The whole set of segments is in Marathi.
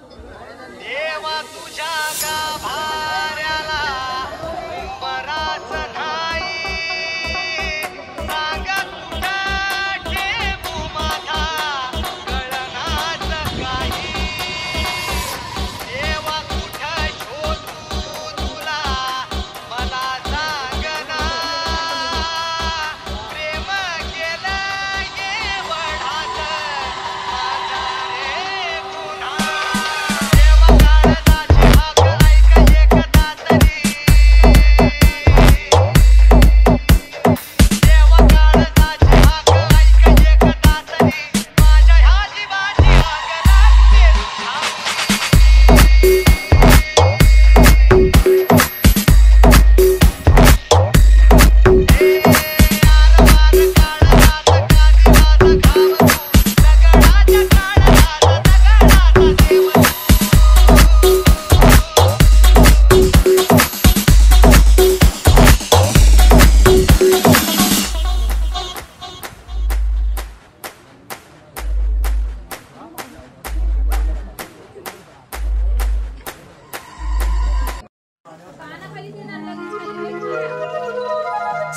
देवा तुझ्या गाभाऱ्याला बराच नाही सांग कुठं ठेवू माझा कळनाच काही देवा कुठं शोधू तुला मला सांगना प्रेम केलं एवढाच माझा रे गुन्हा देवा काळजाची हाक ऐक एकदा तरी देवा काळजाची हाक ऐक एकदा तरी माझ्या ह्या जीवाची हाक लागते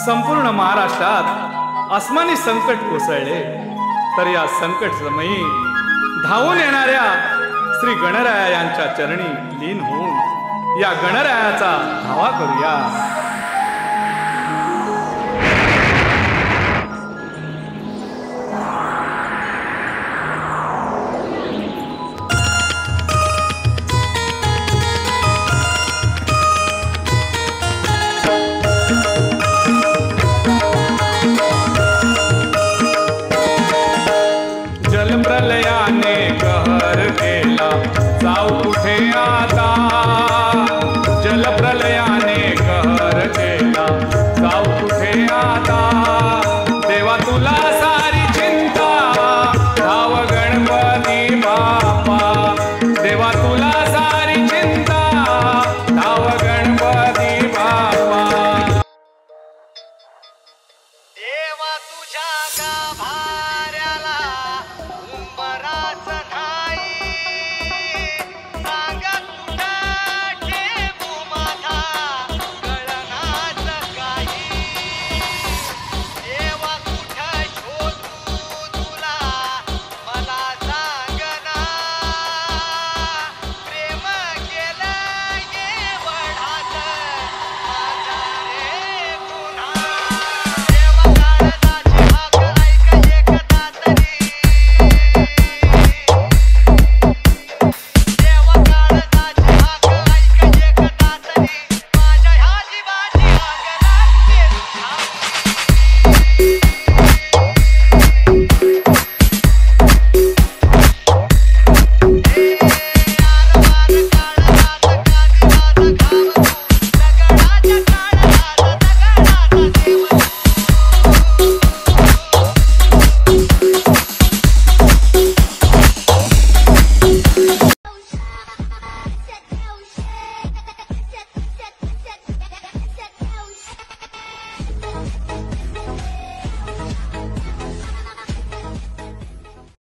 संपूर्ण महाराष्ट्रात आसमानी संकट कोसळले तर या संकट समयी धावून येणाऱ्या श्री गणराया यांच्या चरणी लीन होऊन या गणरायाचा धावा करूया। जलप्रलयाने कहर केला जाऊ कुठे आता जलप्रलयाने कहर केला जाऊ कुठे आता देवा तुला सारी चिंता धाव गणपती बा